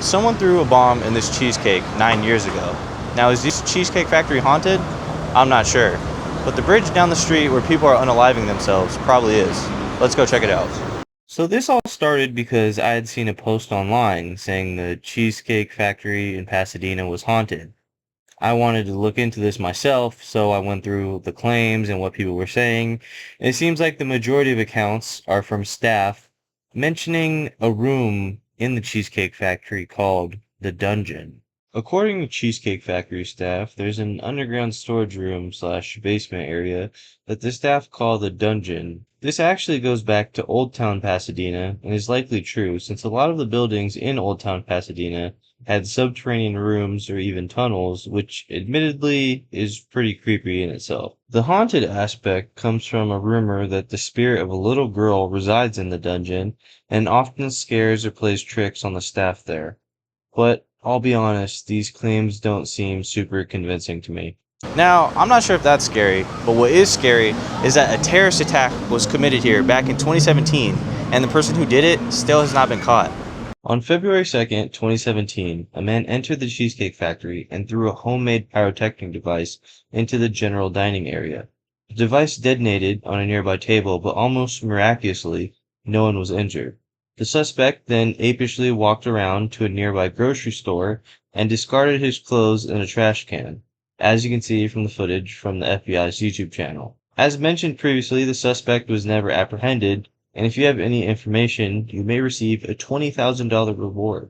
Someone threw a bomb in this cheesecake 9 years ago. Now, is this Cheesecake Factory haunted? I'm not sure. But the bridge down the street where people are unaliving themselves probably is. Let's go check it out. So this all started because I had seen a post online saying the Cheesecake Factory in Pasadena was haunted. I wanted to look into this myself, so I went through the claims and what people were saying. And it seems like the majority of accounts are from staff mentioning a room in the Cheesecake Factory called the Dungeon. According to Cheesecake Factory staff, there's an underground storage room / basement area that the staff call the Dungeon. This actually goes back to Old Town Pasadena and is likely true since a lot of the buildings in Old Town Pasadena had subterranean rooms or even tunnels, which admittedly is pretty creepy in itself. The haunted aspect comes from a rumor that the spirit of a little girl resides in the dungeon and often scares or plays tricks on the staff there. But I'll be honest, these claims don't seem super convincing to me. Now, I'm not sure if that's scary, but what is scary is that a terrorist attack was committed here back in 2017, and the person who did it still has not been caught. On February 2nd, 2017, a man entered the Cheesecake Factory and threw a homemade pyrotechnic device into the general dining area. The device detonated on a nearby table, but almost miraculously, no one was injured. The suspect then apishly walked around to a nearby grocery store and discarded his clothes in a trash can, as you can see from the footage from the FBI's YouTube channel. As mentioned previously, the suspect was never apprehended, and if you have any information, you may receive a $20,000 reward.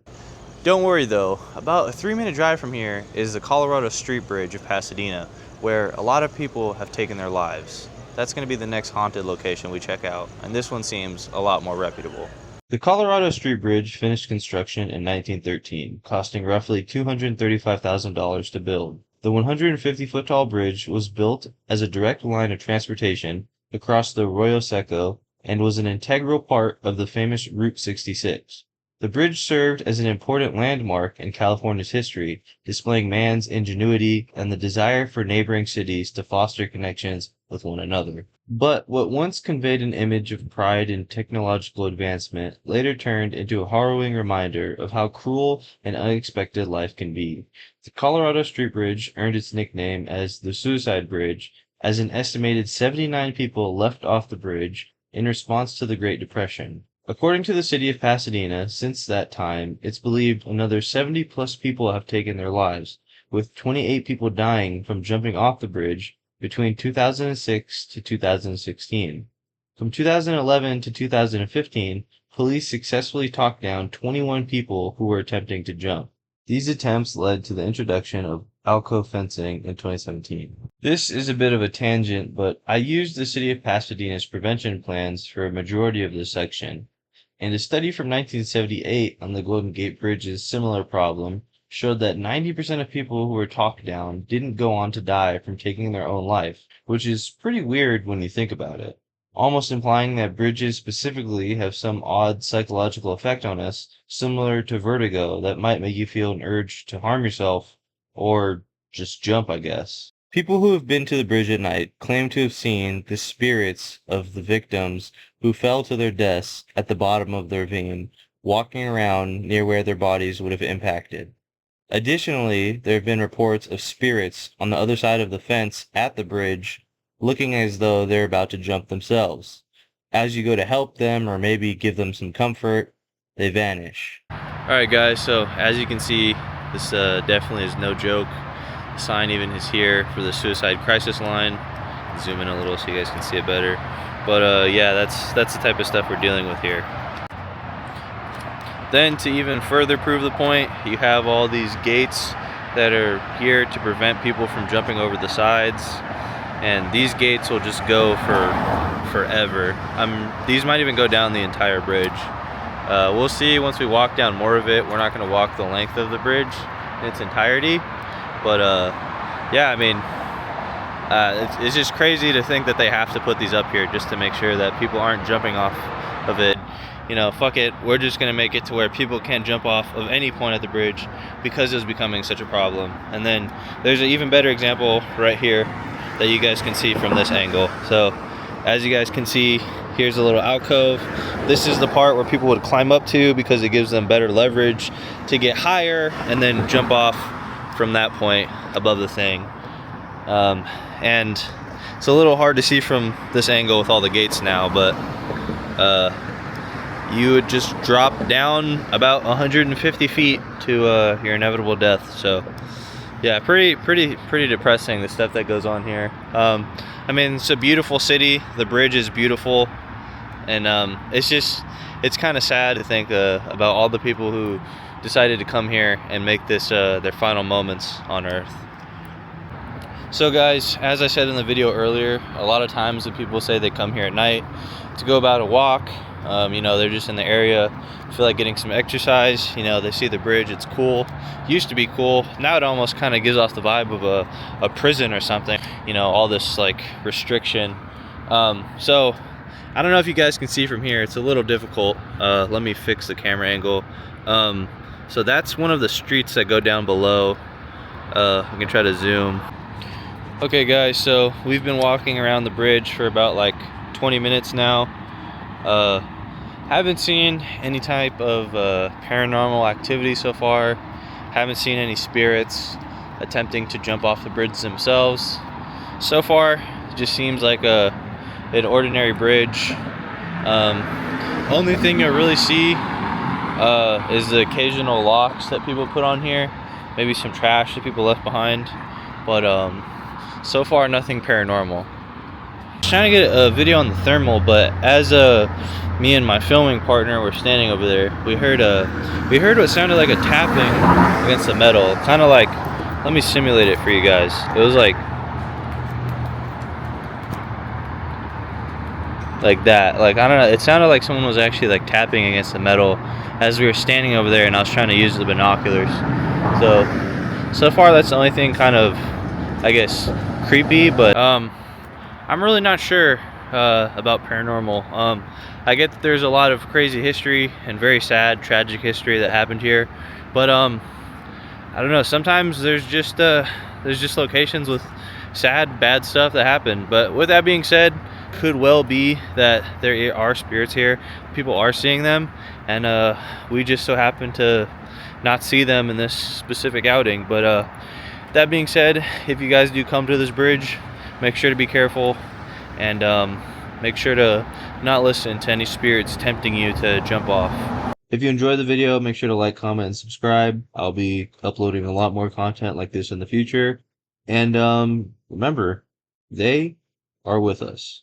Don't worry though, about a 3-minute drive from here is the Colorado Street Bridge of Pasadena, where a lot of people have taken their lives. That's going to be the next haunted location we check out, and this one seems a lot more reputable. The Colorado Street Bridge finished construction in 1913, costing roughly $235,000 to build. The 150-foot tall bridge was built as a direct line of transportation across the Arroyo Seco and was an integral part of the famous Route 66. The bridge served as an important landmark in California's history, displaying man's ingenuity and the desire for neighboring cities to foster connections with one another. But what once conveyed an image of pride and technological advancement later turned into a harrowing reminder of how cruel and unexpected life can be. The Colorado Street Bridge earned its nickname as the Suicide Bridge, as an estimated 79 people left off the bridge in response to the Great Depression. According to the city of Pasadena, since that time, it's believed another 70-plus people have taken their lives, with 28 people dying from jumping off the bridge between 2006 to 2016. From 2011 to 2015, police successfully talked down 21 people who were attempting to jump. These attempts led to the introduction of alcove fencing in 2017. This is a bit of a tangent, but I used the city of Pasadena's prevention plans for a majority of this section, and a study from 1978 on the Golden Gate Bridge's similar problem showed that 90% of people who were talked down didn't go on to die from taking their own life, which is pretty weird when you think about it, almost implying that bridges specifically have some odd psychological effect on us, similar to vertigo, that might make you feel an urge to harm yourself, or just jump, I guess. People who have been to the bridge at night claim to have seen the spirits of the victims who fell to their deaths at the bottom of the ravine, walking around near where their bodies would have impacted. Additionally, there have been reports of spirits on the other side of the fence at the bridge, looking as though they're about to jump themselves. As you go to help them or maybe give them some comfort, they vanish. Alright guys, so as you can see, this definitely is no joke. The sign even is here for the suicide crisis line. Zoom in a little so you guys can see it better. But yeah, that's the type of stuff we're dealing with here. Then to even further prove the point, you have all these gates that are here to prevent people from jumping over the sides. And these gates will just go for forever. These might even go down the entire bridge. We'll see once we walk down more of it. We're not going to walk the length of the bridge in its entirety. But yeah, I mean, it's just crazy to think that they have to put these up here just to make sure that people aren't jumping off of it. You know, fuck it, we're just going to make it to where people can't jump off of any point at the bridge because it was becoming such a problem. And then there's an even better example right here that you guys can see from this angle. So as you guys can see, Here's a little alcove. This is the part where people would climb up to because it gives them better leverage to get higher and then jump off from that point above the thing. And it's a little hard to see from this angle with all the gates now, but you would just drop down about 150 feet to your inevitable death. So yeah, pretty depressing, the stuff that goes on here. I mean, it's a beautiful city. The bridge is beautiful, and it's kind of sad to think about all the people who decided to come here and make this their final moments on Earth. So guys, as I said in the video earlier, a lot of times the people say they come here at night to go about a walk. You know, they're just in the area, feel like getting some exercise. You know, they see the bridge, it's cool. Used to be cool. Now it almost kind of gives off the vibe of a prison or something. You know, all this like restriction. So I don't know if you guys can see from here. It's a little difficult. Let me fix the camera angle. So that's one of the streets that go down below. I can try to zoom. Okay guys, so we've been walking around the bridge for about like 20 minutes now. Haven't seen any type of paranormal activity so far. Haven't seen any spirits attempting to jump off the bridge themselves. So far, it just seems like an ordinary bridge. Only thing you'll really see is the occasional locks that people put on here. Maybe some trash that people left behind. But so far, nothing paranormal. I was trying to get a video on the thermal, but as me and my filming partner were standing over there, we heard what sounded like a tapping against the metal. Kind of like, let me simulate it for you guys. It was like that. Like, I don't know, it sounded like someone was actually like tapping against the metal as we were standing over there, and I was trying to use the binoculars. So far that's the only thing kind of, I guess, creepy, but I'm really not sure about paranormal. I get that there's a lot of crazy history and very sad, tragic history that happened here, but I don't know, sometimes there's just locations with sad, bad stuff that happen. But with that being said, could well be that there are spirits here. People are seeing them, and we just so happen to not see them in this specific outing. But that being said, if you guys do come to this bridge, make sure to be careful, and make sure to not listen to any spirits tempting you to jump off. If you enjoyed the video, make sure to like, comment, and subscribe. I'll be uploading a lot more content like this in the future. And remember, they are with us.